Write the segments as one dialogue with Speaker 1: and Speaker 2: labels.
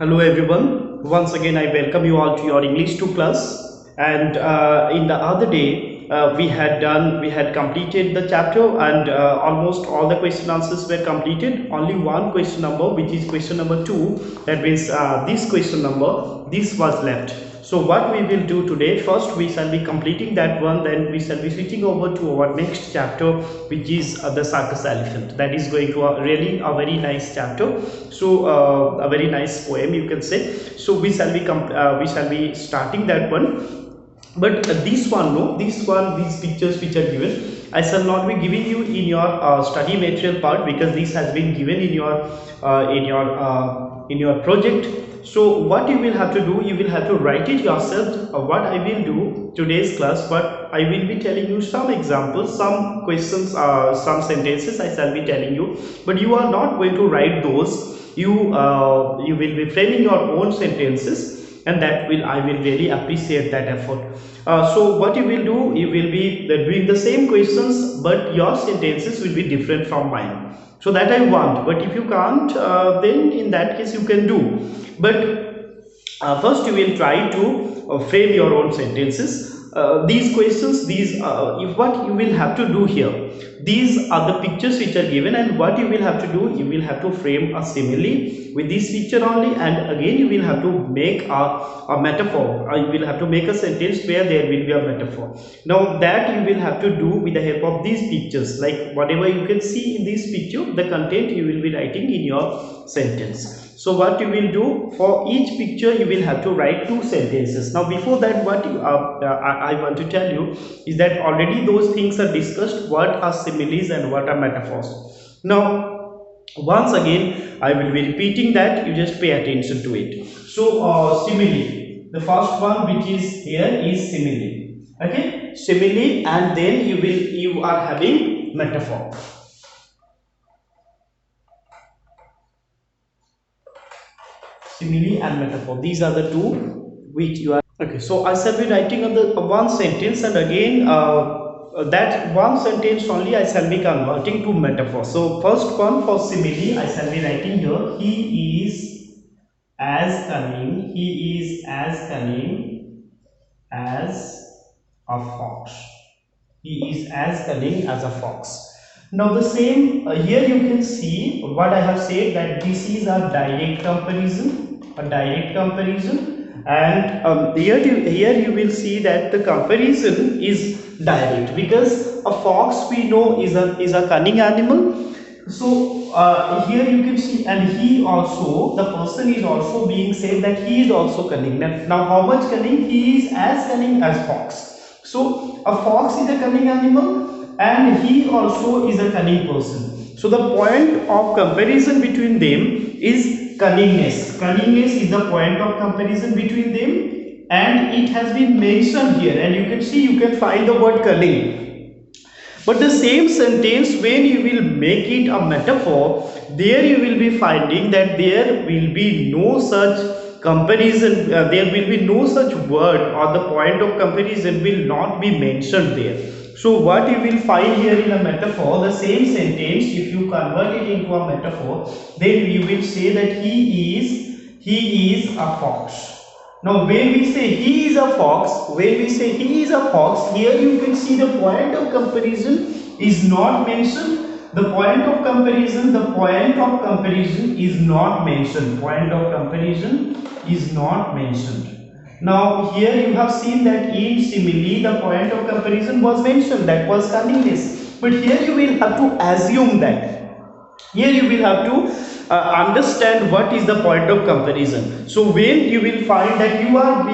Speaker 1: Hello everyone. Once again, I welcome you all to your English 2 class. And in the other day, we had completed the chapter, and almost all the question answers were completed. Only one question number, which is question number 2. That means this question number, this was left. So what we will do today, first we shall be completing that one, then we shall be switching over to our next chapter, which is the Circus Elephant. That is going to really a very nice chapter. So a very nice poem, you can say. So we shall be starting that one. But this one, no, these pictures which are given, I shall not be giving you in your study material part, because this has been given in your project. So what you will have to do, you will have to write it yourself. What I will do today's class, but I will be telling you some examples, some questions, some sentences I shall be telling you, but you are not going to write those. You will be framing your own sentences, and that will I will really appreciate that effort. So what you will do, you will be doing the same questions, but your sentences will be different from mine. So that I want, but if you can't, then in that case you can do. But first you will try to frame your own sentences. These questions, what you will have to do here, these are the pictures which are given, and what you will have to do, you will have to frame a simile with this picture only, and again you will have to make a metaphor. You will have to make a sentence where there will be a metaphor. Now that you will have to do with the help of these pictures, like whatever you can see in this picture, the content you will be writing in your sentence. So what you will do, for each picture you will have to write 2 sentences. Now before that, what I want to tell you is that already those things are discussed, what are similes and what are metaphors. Now once again I will be repeating that, you just pay attention to it. So simile, the first one which is here is simile. Okay, simile, and then you are having metaphor. Simile and metaphor, these are the two which you are. Okay, so I shall be writing on the one sentence, and again that one sentence only I shall be converting to metaphor. So first one, for simile, I shall be writing here, he is as cunning as a fox. He is as cunning as a fox. Now the same, here you can see what I have said, that this is a direct comparison, and here you will see that the comparison is direct, because a fox we know is a cunning animal. So here you can see, and he also, the person is also being said that he is also cunning. Now how much cunning? He is as cunning as fox. So a fox is a cunning animal, and he also is a cunning person. So the point of comparison between them is cunningness. Cunningness is the point of comparison between them, and it has been mentioned here, and you can see, you can find the word cunning. But the same sentence, when you will make it a metaphor, there you will be finding that there will be no such comparison, there will be no such word, or the point of comparison will not be mentioned there. So what you will find here in a metaphor, the same sentence, if you convert it into a metaphor, then you will say that he is a fox. Now when we say he is a fox, here you can see the point of comparison is not mentioned. The point of comparison is not mentioned. Now here you have seen that in simile the point of comparison was mentioned, that was cunningness. But here you will have to assume that. Here you will have to understand what is the point of comparison. So when you will find that you are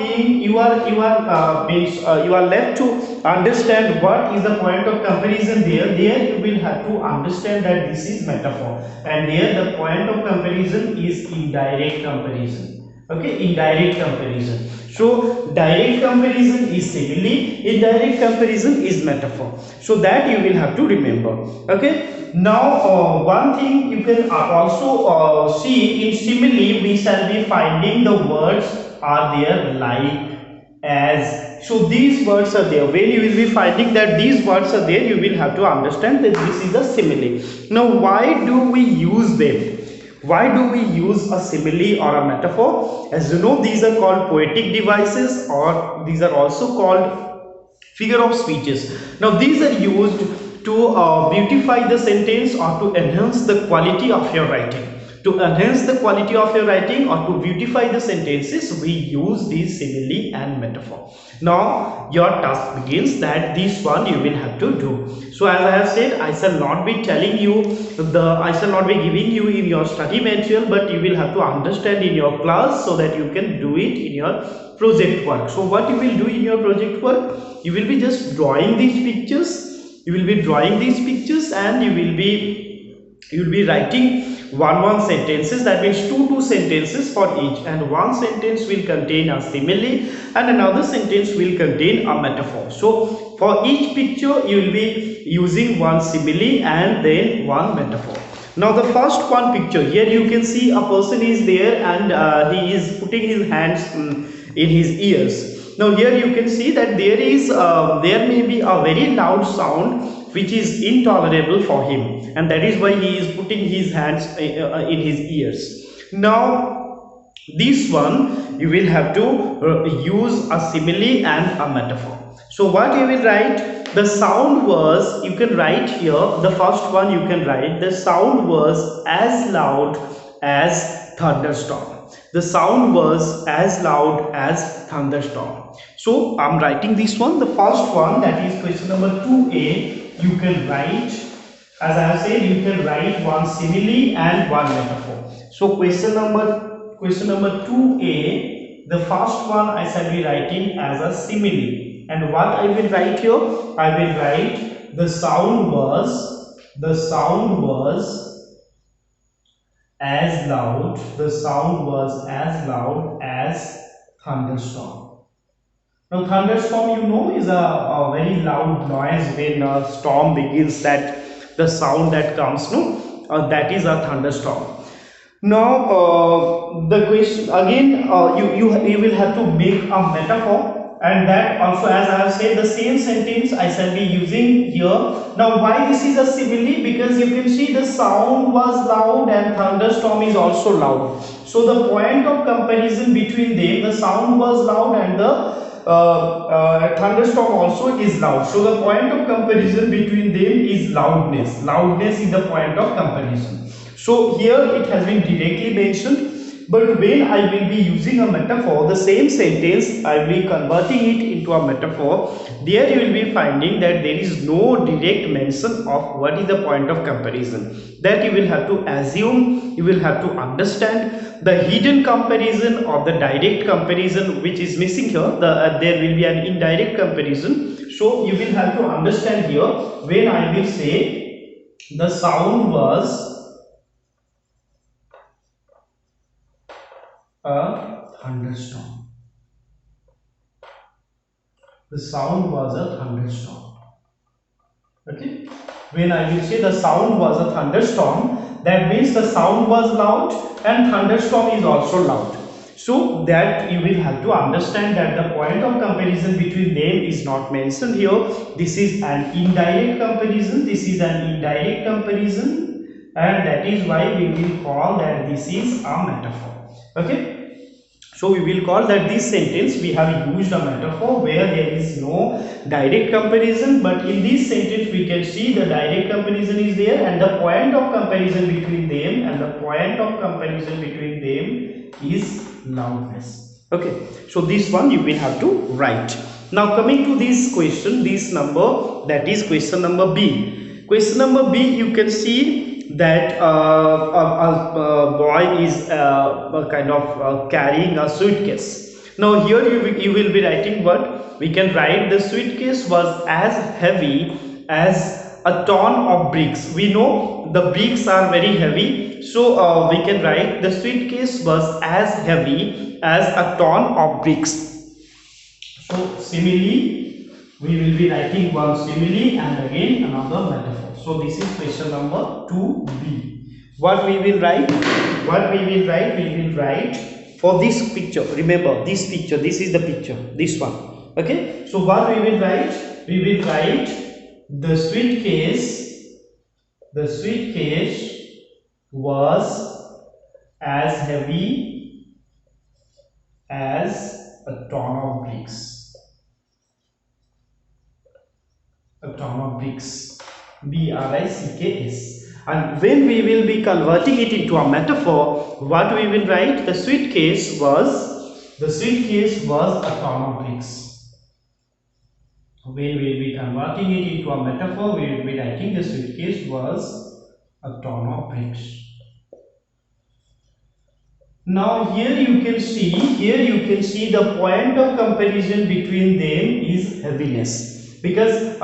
Speaker 1: left to understand what is the point of comparison, there you will have to understand that this is metaphor, and there the point of comparison is indirect comparison. Okay, indirect comparison. So direct comparison is simile, indirect comparison is metaphor. So that you will have to remember. Okay, now one thing you can also see, in simile we shall be finding the words are there like, as. So these words are there. When you will be finding that these words are there, you will have to understand that this is a simile. Now why do we use them? Why do we use a simile or a metaphor? As you know, these are called poetic devices, or these are also called figure of speeches. Now these are used to beautify the sentence or to enhance the quality of your writing. To enhance the quality of your writing or to beautify the sentences, we use these simile and metaphor. Now your task begins, that this one you will have to do. So as I have said, I shall not be telling you I shall not be giving you in your study material, but you will have to understand in your class so that you can do it in your project work. So what you will do in your project work, you will be just drawing these pictures. You will be drawing these pictures and you will be writing one sentences, that means two sentences for each, and one sentence will contain a simile and another sentence will contain a metaphor. So for each picture you will be using one simile and then one metaphor. Now the first one picture, here you can see a person is there and he is putting his hands in his ears. Now here you can see that there may be a very loud sound which is intolerable for him, and that is why he is putting his hands in his ears. Now this one you will have to use a simile and a metaphor. So what you will write, the sound was, you can write here, the first one you can write, the sound was as loud as thunderstorm. The sound was as loud as thunderstorm. So I'm writing this one, the first one, that is question number 2a. You can write, as I have said, you can write one simile and one metaphor. So question number 2a, the first one I shall be writing as a simile, and what I will write here, I will write the sound was as loud, the sound was as loud as thunderstorm. Now thunderstorm, you know, is a very loud noise when a storm begins, that the sound that comes, that is a thunderstorm. Now the question again, you will have to make a metaphor, and that also, as I have said, the same sentence I shall be using here. Now why this is a simile? Because you can see the sound was loud and thunderstorm is also loud. So the point of comparison between them, the sound was loud and the thunderstorm also is loud. So the point of comparison between them is loudness. Loudness is the point of comparison. So here it has been directly mentioned. But when I will be using a metaphor, the same sentence, I will be converting it into a metaphor. There you will be finding that there is no direct mention of what is the point of comparison. That you will have to assume, you will have to understand the hidden comparison or the direct comparison which is missing here. There will be an indirect comparison. So you will have to understand here when I will say the sound was a thunderstorm. The sound was a thunderstorm. Okay. When I will say the sound was a thunderstorm, that means the sound was loud and thunderstorm is also loud. So that you will have to understand that the point of comparison between them is not mentioned here. This is an indirect comparison. This is an indirect comparison, and that is why we will call that this is a metaphor. Okay. So we will call that this sentence we have used a metaphor where there is no direct comparison, but in this sentence we can see the direct comparison is there, and the point of comparison between them is loudness. Okay, so this one you will have to write. Now coming to this question, this number, that is question number B. Question number B, you can see that a boy is kind of carrying a suitcase. Now here you will be writing what? We can write the suitcase was as heavy as a ton of bricks. We know the bricks are very heavy, so we can write the suitcase was as heavy as a ton of bricks. So simile, we will be writing one simile and again another metaphor. So this is question number 2b. What we will write? We will write for this picture. Remember this picture, this is the picture, this one. Okay, so what we will write? We will write the suitcase was as heavy as a ton of bricks. A ton of bricks, bricks. And when we will be converting it into a metaphor, what we will write? The suitcase was a ton of bricks. When we will be converting it into a metaphor, we will be writing the suitcase was a ton of bricks. Now here you can see the point of comparison between them is heaviness, because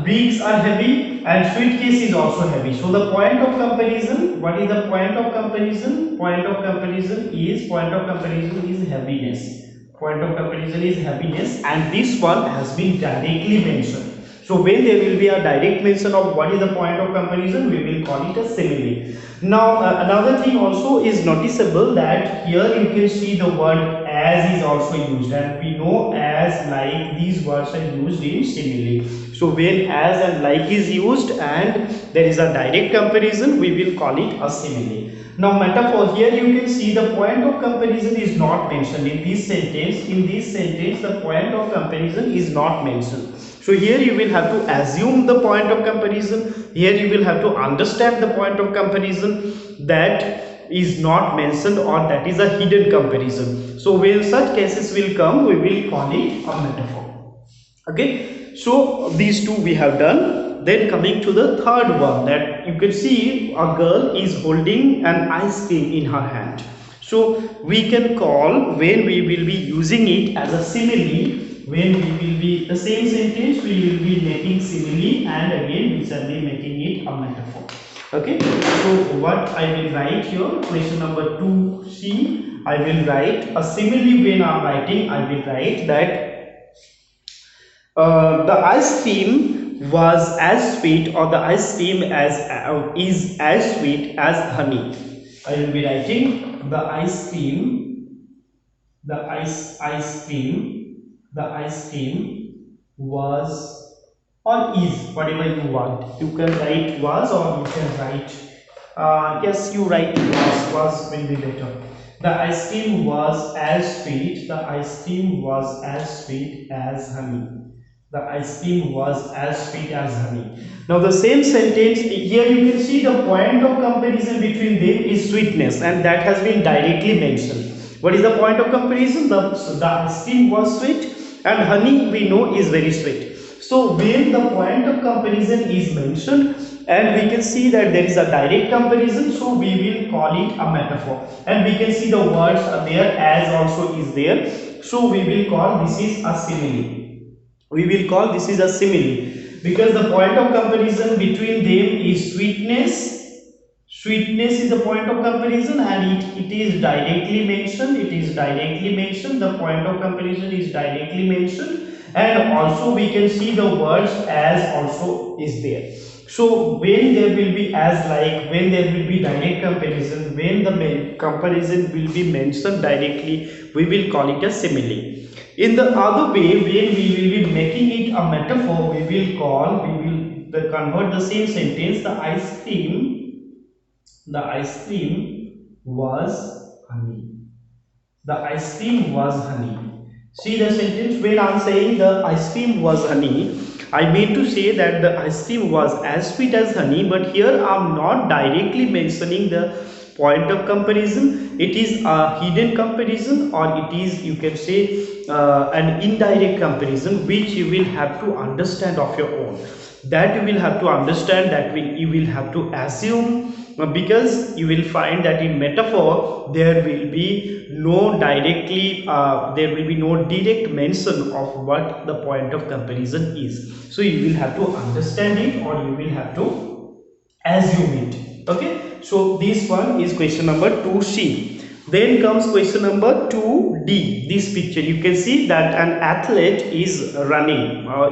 Speaker 1: bricks are heavy and suitcase is also heavy. So the point of comparison, what is the point of comparison? Point of comparison is heaviness. Point of comparison is heaviness, and this one has been directly mentioned. So when there will be a direct mention of what is the point of comparison, we will call it a simile. Now another thing also is noticeable, that here you can see the word as is also used, and we know as, like, these words are used in simile. So when as and like is used and there is a direct comparison, we will call it a simile. Now metaphor, here you can see the point of comparison is not mentioned in this sentence. In this sentence the point of comparison is not mentioned. So here you will have to assume the point of comparison. Here you will have to understand the point of comparison that is not mentioned, or that is a hidden comparison. So when such cases will come, we will call it a metaphor. Okay, so these two we have done. Then coming to the third one, that you can see a girl is holding an ice cream in her hand. So we can call, when we will be using it as a simile, when we will be the same sentence, we will be making simile, and again we shall be making it a metaphor. Okay, so what I will write here, question number 2C, I will write a simile. When I am writing, I will write that the ice cream was as sweet, or the ice cream is as sweet as honey. I will be writing the ice cream was, or is, whatever you want. You can write was, or you can write yes, you write was will be better. The ice cream was as sweet. The ice cream was as sweet as honey. The ice cream was as sweet as honey. Now the same sentence, here you can see the point of comparison between them is sweetness, and that has been directly mentioned. What is the point of comparison? The ice cream was sweet, and honey we know is very sweet. So when the point of comparison is mentioned, and we can see that there is a direct comparison, so we will call it a metaphor. And we can see the words are there, as also is there, so we will call this is a simile. We will call this is a simile, because the point of comparison between them is sweetness. Sweetness is the point of comparison, and it is directly mentioned. It is directly mentioned. The point of comparison is directly mentioned, and also we can see the words as also is there. So when there will be as, like, when there will be direct comparison, when the comparison will be mentioned directly, we will call it a simile. In the other way, when we will be making it a metaphor, we will convert the same sentence. The ice cream was honey. The ice cream was honey. See the sentence, when I am saying the ice cream was honey, I mean to say that the ice cream was as sweet as honey, but here I am not directly mentioning the point of comparison. It is a hidden comparison, or it is, you can say, an indirect comparison, which you will have to understand of your own. That you will have to understand, that you will have to assume, because you will find that in metaphor there will be no direct mention of what the point of comparison is. So you will have to understand it, or you will have to assume it. Okay, so this one is question number 2C. Then comes question number 2D. This picture, you can see that an athlete is running, or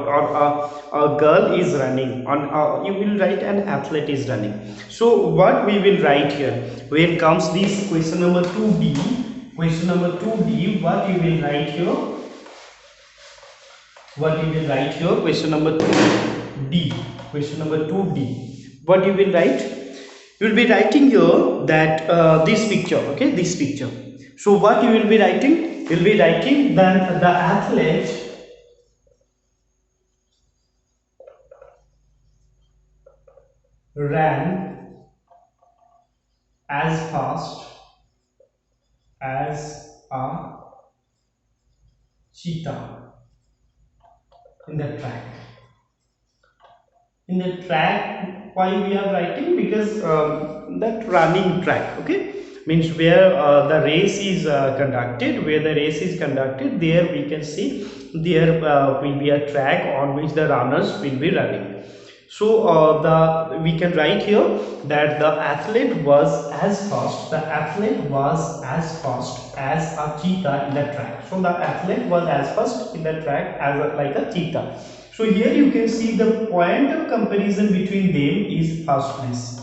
Speaker 1: a girl is running. You will write an athlete is running. So what we will write here, when comes this question number 2D, question number 2D, what you will write here? What you will write here? Question number 2D. Question number 2D. What you will write? You will be writing here that this picture, okay, this picture. So what you will be writing? You will be writing that the athlete ran as fast as a cheetah in the track. In the track, why we are writing? Because that running track, okay, means where the race is conducted, there we can see there will be a track on which the runners will be running. So we can write here that the athlete was as fast as a cheetah in the track. So the athlete was as fast in the track as like a cheetah. So here you can see the point of comparison between them is fastness,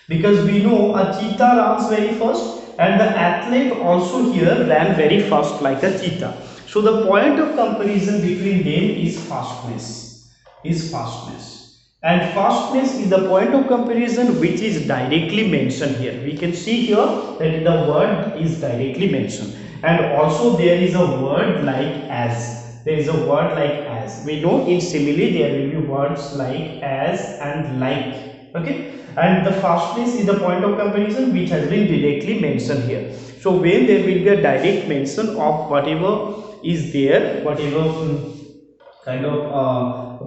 Speaker 1: because we know a cheetah runs very fast and the athlete also here ran very fast like a cheetah. So the point of comparison between them is fastness, and fastness is the point of comparison which is directly mentioned here. We can see here that the word is directly mentioned, and also there is a word like as. There is a word like as. We know in simile there will be words like as and like, okay, and the fastness is the point of comparison which has been directly mentioned here. So when there will be a direct mention of whatever is there, whatever kind of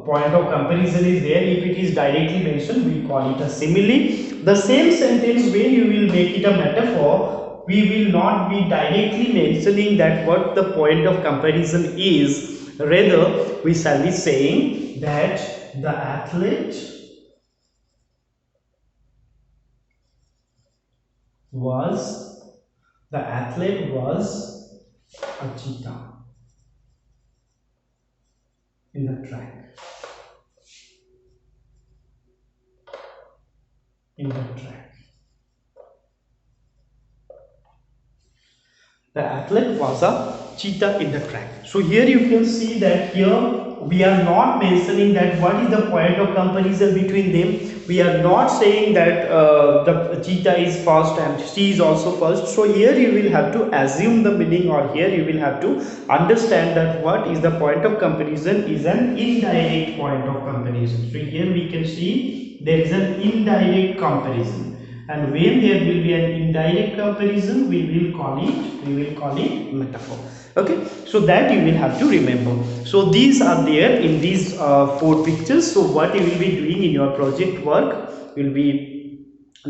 Speaker 1: point of comparison is there, if it is directly mentioned, we call it a simile. The same sentence, when you will make it a metaphor, we will not be directly mentioning that what the point of comparison is. Rather, we shall be saying that the athlete was a cheetah in the track. The athlete was a cheetah in the track. So here you can see that here we are not mentioning that what is the point of comparison between them. We are not saying that the cheetah is fast and she is also fast. So here you will have to assume the meaning, or here you will have to understand that what is the point of comparison is an indirect point of comparison. So here we can see there is an indirect comparison, and when there will be an indirect comparison, we will call it metaphor. Okay, so that you will have to remember. So these are there in these 4 pictures. So what you will be doing in your project work, you will be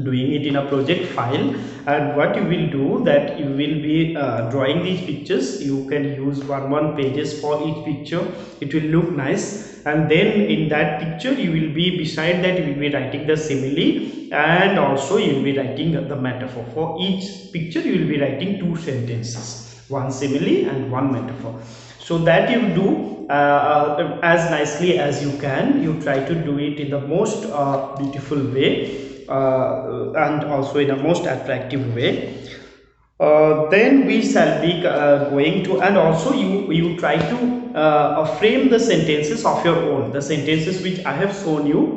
Speaker 1: doing it in a project file, and what you will do that you will be drawing these pictures. You can use one pages for each picture. It will look nice, and then in that picture you will be, beside that you will be writing the simile, and also you will be writing the metaphor. For each picture you will be writing 2 sentences, one simile and one metaphor. So that you do as nicely as you can. You try to do it in the most beautiful way, and also in a most attractive way. Then we shall be going to, and also you try to frame the sentences of your own, the sentences which I have shown you.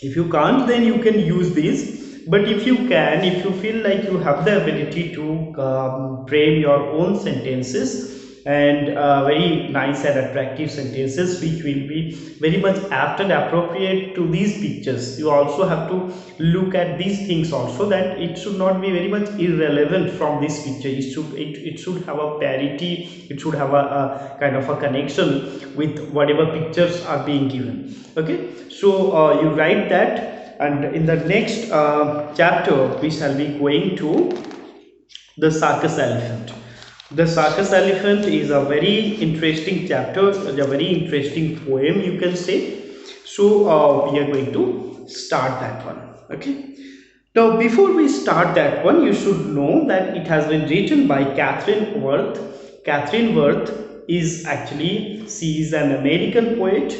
Speaker 1: If you can't, then you can use these, but if you can, if you feel like you have the ability to frame your own sentences, and very nice and attractive sentences which will be very much apt and appropriate to these pictures, you also have to look at these things also, that it should not be very much irrelevant from this picture. It should have a parity, it should have a kind of a connection with whatever pictures are being given. Okay, so you write that, and in the next chapter we shall be going to the circus elephant. The Circus Elephant is a very interesting chapter, a very interesting poem, you can say. So we are going to start that one. Okay. Now before we start that one, you should know that it has been written by Catherine Worth. Catherine Worth is actually, she is an American poet.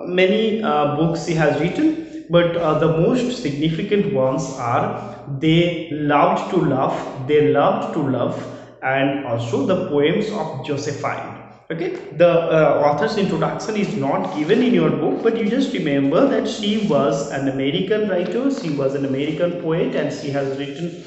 Speaker 1: Many books she has written, but the most significant ones are They Loved to Love, and also the poems of Josephine. Okay, the author's introduction is not given in your book, but you just remember that she was an American writer, she was an American poet, and she has written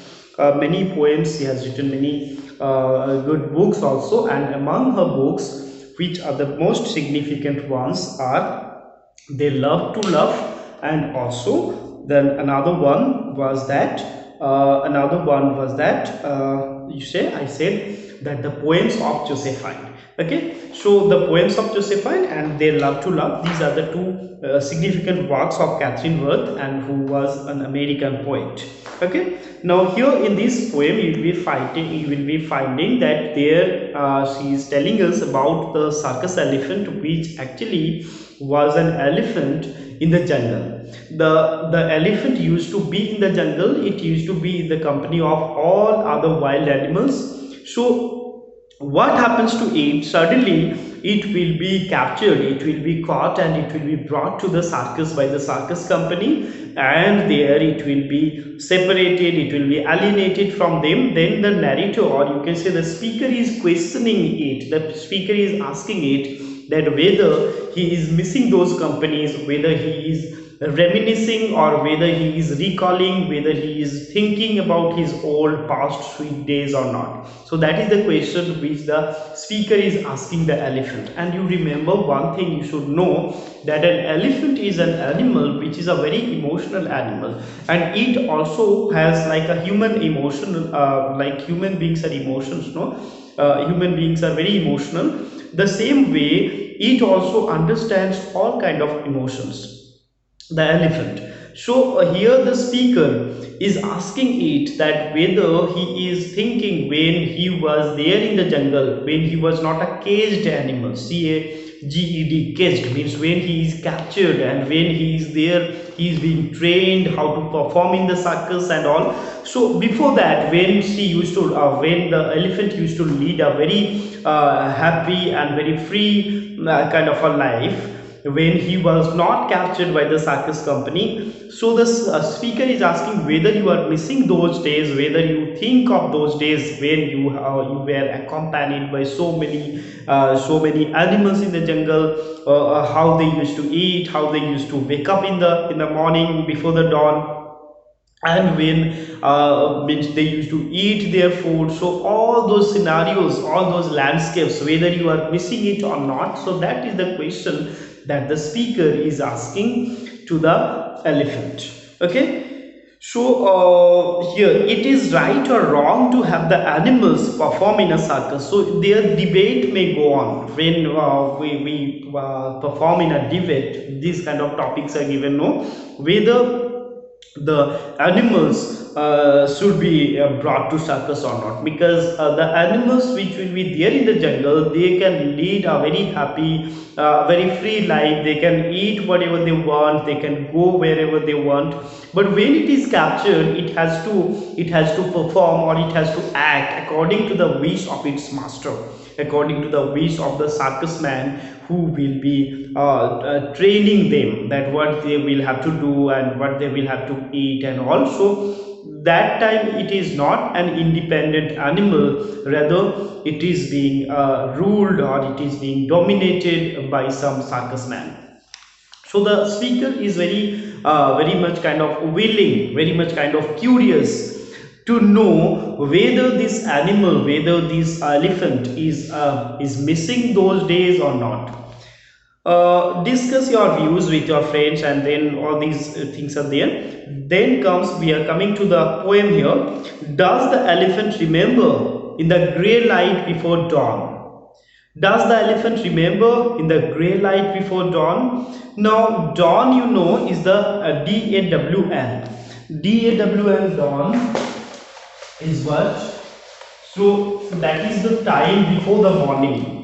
Speaker 1: many poems, she has written many good books also. And among her books, which are the most significant ones, are They Love to Love, and also then another one was that you say I said that the poems of Josephine. Okay, so the poems of Josephine and They Love to Love, these are the two significant works of Catherine Worth, and who was an American poet. Okay, now here in this poem you will be finding that there she is telling us about the circus elephant, which actually was an elephant in the jungle. The elephant used to be in the jungle, it used to be in the company of all other wild animals. So what happens to it? Suddenly it will be captured, it will be caught, and it will be brought to the circus by the circus company, and there it will be separated, it will be alienated from them. Then the narrator, or you can say the speaker, is questioning it, the speaker is asking it that whether he is missing those companies, whether he is reminiscing, or whether he is recalling, whether he is thinking about his old past sweet days or not. So that is the question which the speaker is asking the elephant. And you remember one thing you should know, that an elephant is an animal which is a very emotional animal, and it also has like a human emotion, like human beings are emotions, no, human beings are very emotional. The same way it also understands all kind of emotions, the elephant. So here the speaker is asking it that whether he is thinking when he was there in the jungle, when he was not a caged animal, CAGED, caged means when he is captured, and when he is there he is being trained how to perform in the circus and all. So before that, when when the elephant used to lead a very happy and very free kind of a life, when he was not captured by the circus company. So the speaker is asking whether you are missing those days, whether you think of those days when you were accompanied by so many animals in the jungle, how they used to eat, how they used to wake up in the morning before the dawn, and when means they used to eat their food. So all those scenarios, all those landscapes, whether you are missing it or not. So that is the question that the speaker is asking to the elephant. Okay, so here it is right or wrong to have the animals perform in a circus. So their debate may go on when we perform in a debate. These kind of topics are given, no, whether the animals should be brought to circus or not, because the animals which will be there in the jungle, they can lead a very happy, very free life, they can eat whatever they want, they can go wherever they want. But when it is captured, it has to perform, or it has to act according to the wish of its master, according to the wish of the circus man, who will be training them, that what they will have to do and what they will have to eat. And also that time it is not an independent animal, rather it is being ruled, or it is being dominated by some circus man. So the speaker is very much kind of willing, very much kind of curious to know whether this animal, whether this elephant is missing those days or not. Discuss your views with your friends, and then all these things are there. Then we are coming to the poem here. Does the elephant remember in the grey light before dawn? Does the elephant remember in the grey light before dawn? Now dawn, you know, is the DAWN. DAWN, dawn is what? So that is the time before the morning.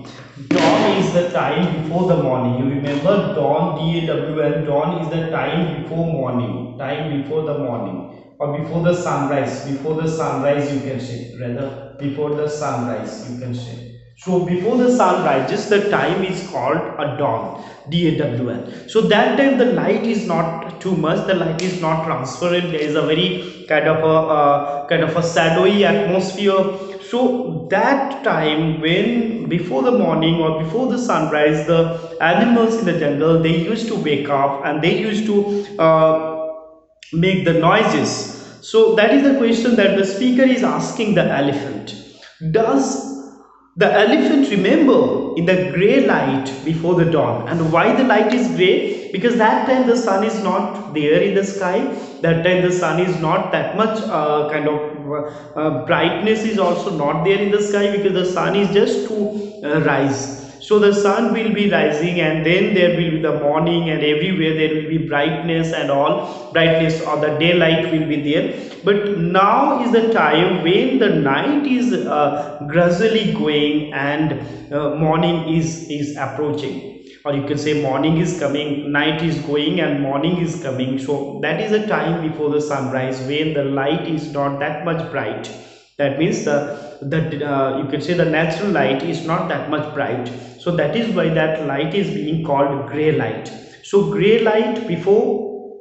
Speaker 1: Dawn is the time before the morning. You remember dawn, DAWN, dawn is the time before morning, time before the morning, or before the sunrise. Before the sunrise, you can say, rather before the sunrise, you can say. So before the sun rises, the time is called a dawn, DAWN. So that time the light is not too much, the light is not transparent. There is a very kind of a shadowy atmosphere. So that time, when before the morning or before the sunrise, the animals in the jungle, they used to wake up and they used to make the noises. So that is the question that the speaker is asking the elephant. Does the elephant remember in the gray light before the dawn? And why the light is gray? Because that time the sun is not there in the sky. That time the sun is not that much kind of brightness is also not there in the sky, because the sun is just to rise. So the sun will be rising, and then there will be the morning, and everywhere there will be brightness and all brightness, or the daylight will be there. But now is the time when the night is gradually going, and morning is approaching, or you can say morning is coming, night is going and morning is coming. So that is a time before the sunrise, when the light is not that much bright. That means you can say the natural light is not that much bright. So that is why that light is being called gray light. So gray light before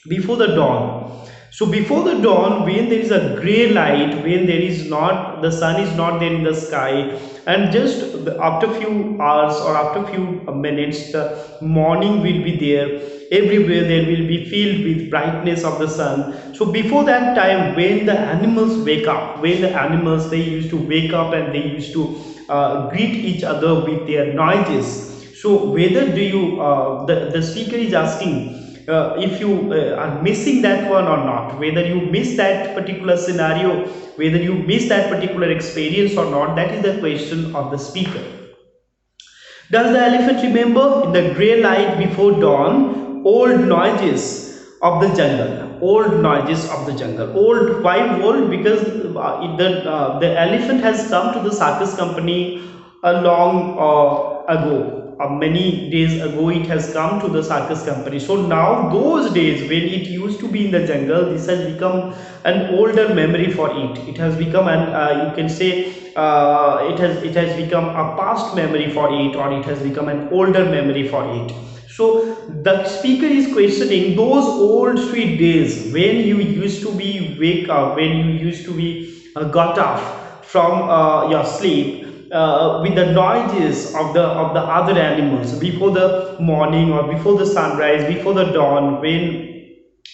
Speaker 1: the dawn. So before the dawn, when there is a gray light, when there is not, the sun is not there in the sky, and just after few hours or after few minutes, the morning will be there. Everywhere there will be filled with brightness of the sun. So before that time, when the animals wake up, when the animals, they used to wake up and they used to greet each other with their noises. So whether do you the speaker is asking if you are missing that one or not, whether you miss that particular scenario, whether you miss that particular experience or not. That is the question of the speaker. Does the elephant remember in the gray light before dawn old noises of the jungle? Old noises of the jungle. Old, why old? Because the elephant has come to the circus company a long ago. Many days ago it has come to the circus company. So now those days when it used to be in the jungle, this has become an older memory for it. It has become an you can say it has become a past memory for it, or it has become an older memory for it. So the speaker is questioning those old sweet days when you used to be wake up, when you used to be got up from your sleep, with the noises of the other animals before the morning or before the sunrise, before the dawn, when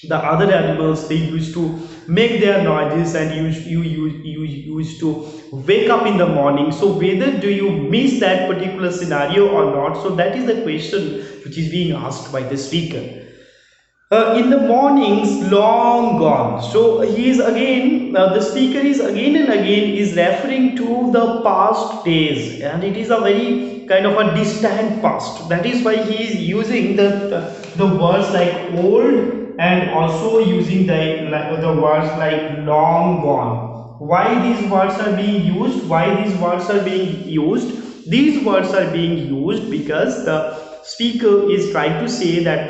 Speaker 1: the other animals, they used to make their noises and you used to wake up in the morning. So whether do you miss that particular scenario or not? So that is the question which is being asked by the speaker. In the mornings long gone. So he is again, the speaker is again and again is referring to the past days, and it is a very kind of a distant past. That is why he is using the words like old, and also using the words like long gone. Why these words are being used? Why these words are being used? These words are being used because the speaker is trying to say that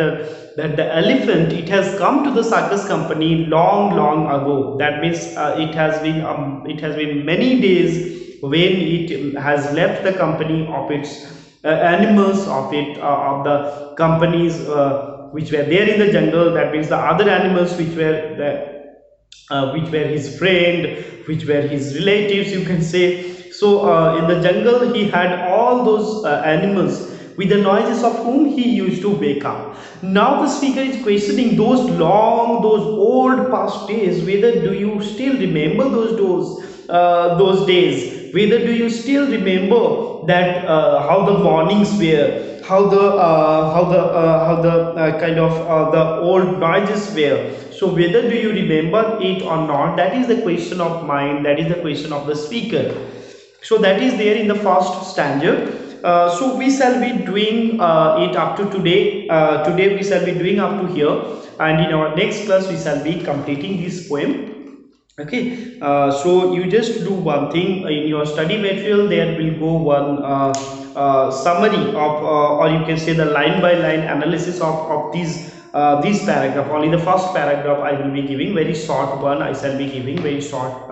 Speaker 1: the elephant, it has come to the circus company long ago. That means it has been many days when it has left the company of its animals, of the companies which were there in the jungle. That means the other animals which were his friend, which were his relatives, you can say. So in the jungle he had all those animals with the noises of whom he used to wake up. Now the speaker is questioning those old past days. Whether do you still remember those days? Whether do you still remember that how the mornings were, how the old noises were? So whether do you remember it or not? That is the question of mine. That is the question of the speaker. So that is there in the first stanza. So we shall be doing it up to today. Today we shall be doing up to here, and in our next class we shall be completing this poem. Okay, so you just do one thing in your study material. There will go one summary of, or you can say the line by line analysis of this paragraph. Only the first paragraph I will be giving, very short one. I shall be giving very short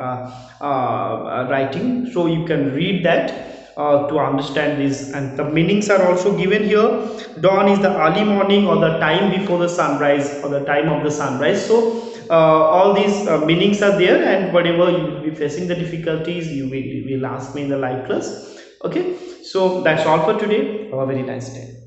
Speaker 1: writing, so you can read that. to understand this, and the meanings are also given here. Dawn is the early morning or the time before the sunrise or the time of the sunrise. So all these meanings are there, and whatever you will be facing the difficulties, you will ask me in the live class. Okay, so that's all for today. Have a very nice day.